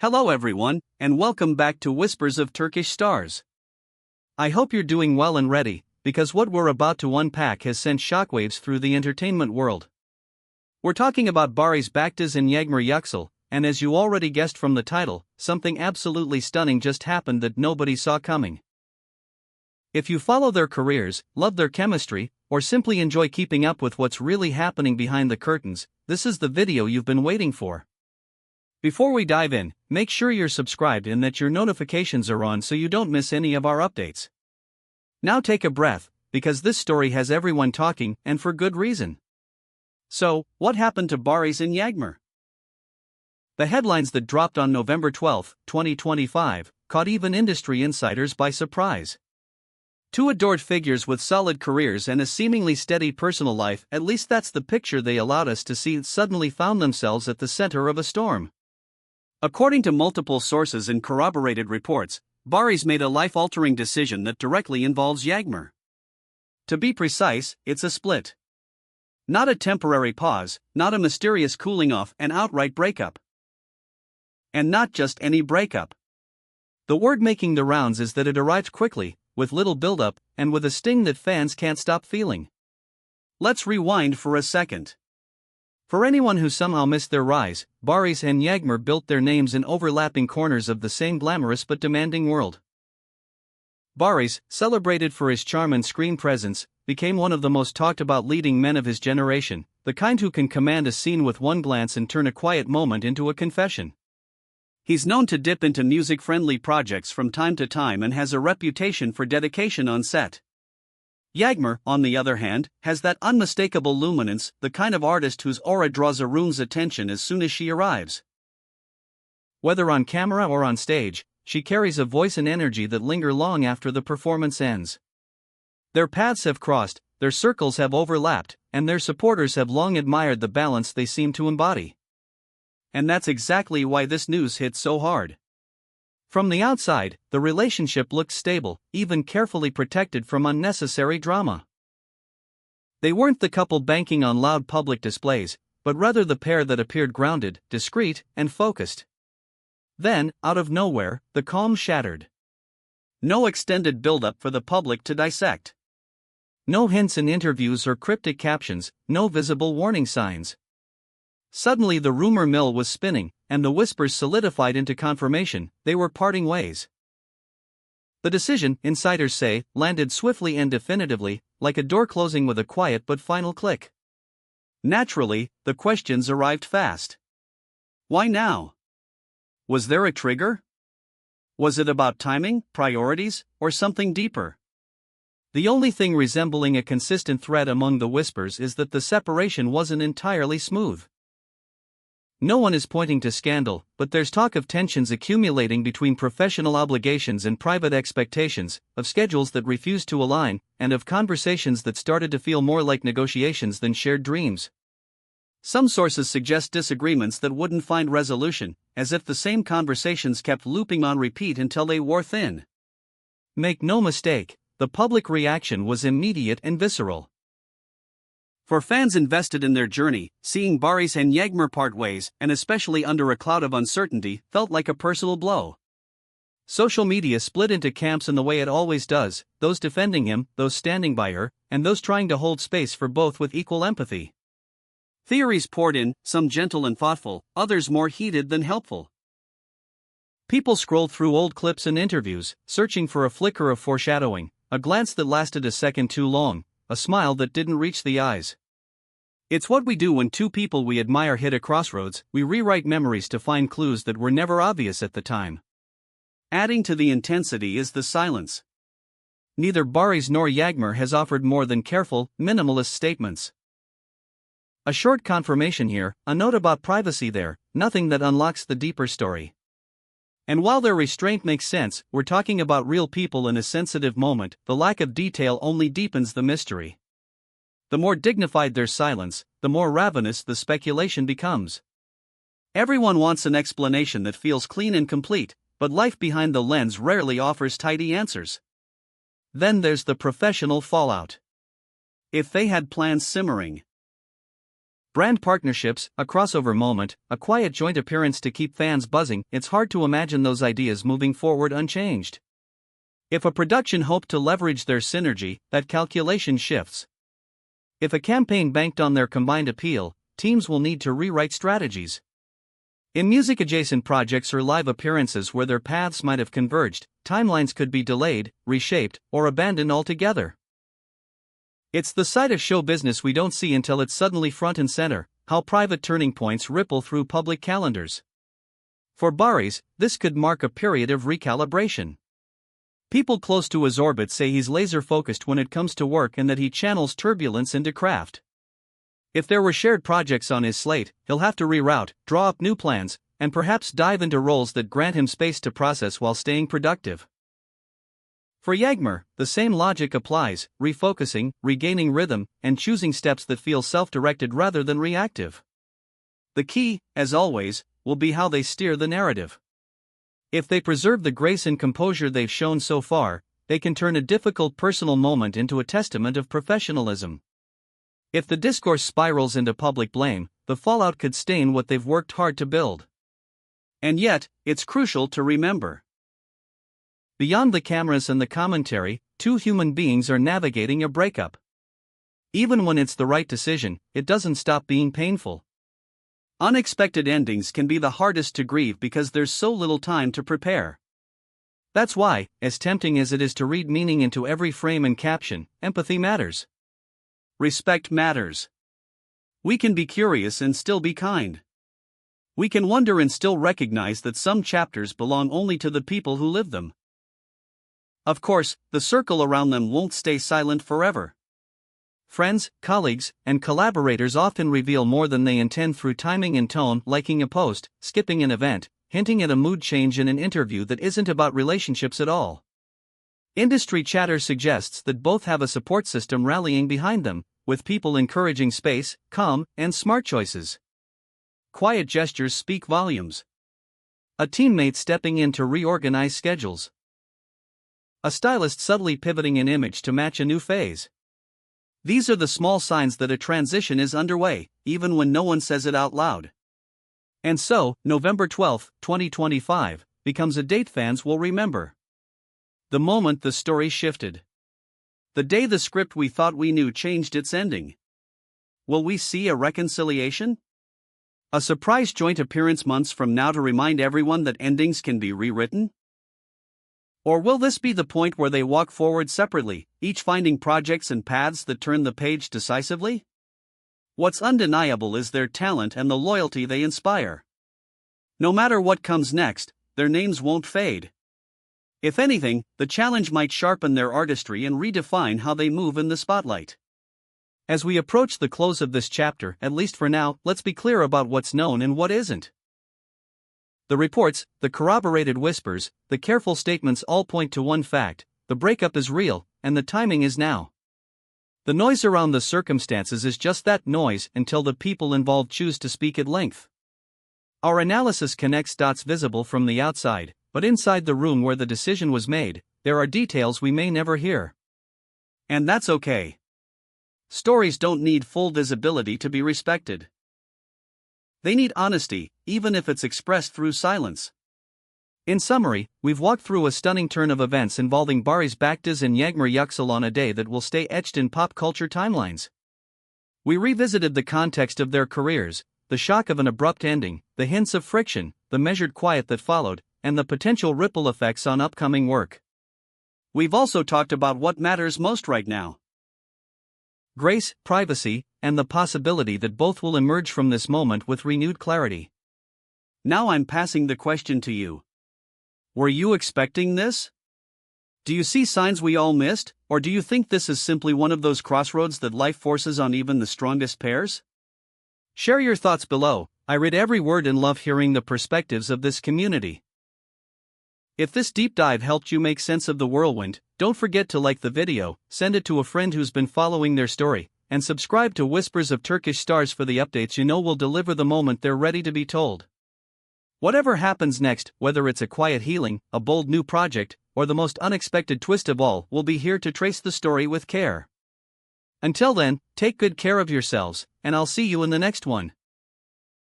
Hello everyone, and welcome back to Whispers of Turkish Stars. I hope you're doing well and ready, because what we're about to unpack has sent shockwaves through the entertainment world. We're talking about Barış Baktas and Yağmur Yüksel, and as you already guessed from the title, something absolutely stunning just happened that nobody saw coming. If you follow their careers, love their chemistry, or simply enjoy keeping up with what's really happening behind the curtains, this is the video you've been waiting for. Before we dive in, make sure you're subscribed and that your notifications are on so you don't miss any of our updates. Now take a breath, because this story has everyone talking, and for good reason. So, what happened to Barış and Yağmur? The headlines that dropped on November 12, 2025, caught even industry insiders by surprise. Two adored figures with solid careers and a seemingly steady personal life, at least that's the picture they allowed us to see, suddenly found themselves at the center of a storm. According to multiple sources and corroborated reports, Barış made a life-altering decision that directly involves Yağmur. To be precise, it's a split. Not a temporary pause, not a mysterious cooling off, an outright breakup. And not just any breakup. The word making the rounds is that it arrived quickly, with little build-up, and with a sting that fans can't stop feeling. Let's rewind for a second. For anyone who somehow missed their rise, Barış and Yağmur built their names in overlapping corners of the same glamorous but demanding world. Barış, celebrated for his charm and screen presence, became one of the most talked about leading men of his generation, the kind who can command a scene with one glance and turn a quiet moment into a confession. He's known to dip into music-friendly projects from time to time and has a reputation for dedication on set. Yağmur, on the other hand, has that unmistakable luminance, the kind of artist whose aura draws a room's attention as soon as she arrives. Whether on camera or on stage, she carries a voice and energy that linger long after the performance ends. Their paths have crossed, their circles have overlapped, and their supporters have long admired the balance they seem to embody. And that's exactly why this news hit so hard. From the outside, the relationship looked stable, even carefully protected from unnecessary drama. They weren't the couple banking on loud public displays, but rather the pair that appeared grounded, discreet, and focused. Then, out of nowhere, the calm shattered. No extended build-up for the public to dissect. No hints in interviews or cryptic captions, no visible warning signs. Suddenly the rumor mill was spinning, and the whispers solidified into confirmation: they were parting ways. The decision, insiders say, landed swiftly and definitively, like a door closing with a quiet but final click. Naturally, the questions arrived fast. Why now? Was there a trigger? Was it about timing, priorities, or something deeper? The only thing resembling a consistent thread among the whispers is that the separation wasn't entirely smooth. No one is pointing to scandal, but there's talk of tensions accumulating between professional obligations and private expectations, of schedules that refused to align, and of conversations that started to feel more like negotiations than shared dreams. Some sources suggest disagreements that wouldn't find resolution, as if the same conversations kept looping on repeat until they wore thin. Make no mistake, the public reaction was immediate and visceral. For fans invested in their journey, seeing Barış and Yağmur part ways, and especially under a cloud of uncertainty, felt like a personal blow. Social media split into camps in the way it always does, those defending him, those standing by her, and those trying to hold space for both with equal empathy. Theories poured in, some gentle and thoughtful, others more heated than helpful. People scrolled through old clips and interviews, searching for a flicker of foreshadowing, a glance that lasted a second too long, a smile that didn't reach the eyes. It's what we do when two people we admire hit a crossroads: we rewrite memories to find clues that were never obvious at the time. Adding to the intensity is the silence. Neither Barış nor Yağmur has offered more than careful, minimalist statements. A short confirmation here, a note about privacy there, nothing that unlocks the deeper story. And while their restraint makes sense, we're talking about real people in a sensitive moment, the lack of detail only deepens the mystery. The more dignified their silence, the more ravenous the speculation becomes. Everyone wants an explanation that feels clean and complete, but life behind the lens rarely offers tidy answers. Then there's the professional fallout. If they had plans simmering. Brand partnerships, a crossover moment, a quiet joint appearance to keep fans buzzing. It's hard to imagine those ideas moving forward unchanged. If a production hoped to leverage their synergy, that calculation shifts. If a campaign banked on their combined appeal, teams will need to rewrite strategies. In music-adjacent projects or live appearances where their paths might have converged, timelines could be delayed, reshaped, or abandoned altogether. It's the side of show business we don't see until it's suddenly front and center, how private turning points ripple through public calendars. For Barış, this could mark a period of recalibration. People close to his orbit say he's laser-focused when it comes to work and that he channels turbulence into craft. If there were shared projects on his slate, he'll have to reroute, draw up new plans, and perhaps dive into roles that grant him space to process while staying productive. For Yağmur, the same logic applies, refocusing, regaining rhythm, and choosing steps that feel self-directed rather than reactive. The key, as always, will be how they steer the narrative. If they preserve the grace and composure they've shown so far, they can turn a difficult personal moment into a testament of professionalism. If the discourse spirals into public blame, the fallout could stain what they've worked hard to build. And yet, it's crucial to remember. Beyond the cameras and the commentary, two human beings are navigating a breakup. Even when it's the right decision, it doesn't stop being painful. Unexpected endings can be the hardest to grieve because there's so little time to prepare. That's why, as tempting as it is to read meaning into every frame and caption, empathy matters. Respect matters. We can be curious and still be kind. We can wonder and still recognize that some chapters belong only to the people who live them. Of course, the circle around them won't stay silent forever. Friends, colleagues, and collaborators often reveal more than they intend through timing and tone, liking a post, skipping an event, hinting at a mood change in an interview that isn't about relationships at all. Industry chatter suggests that both have a support system rallying behind them, with people encouraging space, calm, and smart choices. Quiet gestures speak volumes. A teammate stepping in to reorganize schedules. A stylist subtly pivoting an image to match a new phase. These are the small signs that a transition is underway, even when no one says it out loud. And so, November 12, 2025, becomes a date fans will remember. The moment the story shifted. The day the script we thought we knew changed its ending. Will we see a reconciliation? A surprise joint appearance months from now to remind everyone that endings can be rewritten? Or will this be the point where they walk forward separately, each finding projects and paths that turn the page decisively? What's undeniable is their talent and the loyalty they inspire. No matter what comes next, their names won't fade. If anything, the challenge might sharpen their artistry and redefine how they move in the spotlight. As we approach the close of this chapter, at least for now, let's be clear about what's known and what isn't. The reports, the corroborated whispers, the careful statements all point to one fact: the breakup is real, and the timing is now. The noise around the circumstances is just that, noise, until the people involved choose to speak at length. Our analysis connects dots visible from the outside, but inside the room where the decision was made, there are details we may never hear. And that's okay. Stories don't need full visibility to be respected. They need honesty, even if it's expressed through silence. In summary, we've walked through a stunning turn of events involving Barış Baktas and Yağmur Yüksel on a day that will stay etched in pop culture timelines. We revisited the context of their careers, the shock of an abrupt ending, the hints of friction, the measured quiet that followed, and the potential ripple effects on upcoming work. We've also talked about what matters most right now: grace, privacy, and the possibility that both will emerge from this moment with renewed clarity. Now I'm passing the question to you. Were you expecting this? Do you see signs we all missed, or do you think this is simply one of those crossroads that life forces on even the strongest pairs? Share your thoughts below. I read every word and love hearing the perspectives of this community. If this deep dive helped you make sense of the whirlwind, don't forget to like the video, send it to a friend who's been following their story, and subscribe to Whispers of Turkish Stars for the updates you know will deliver the moment they're ready to be told. Whatever happens next, whether it's a quiet healing, a bold new project, or the most unexpected twist of all, we'll be here to trace the story with care. Until then, take good care of yourselves, and I'll see you in the next one.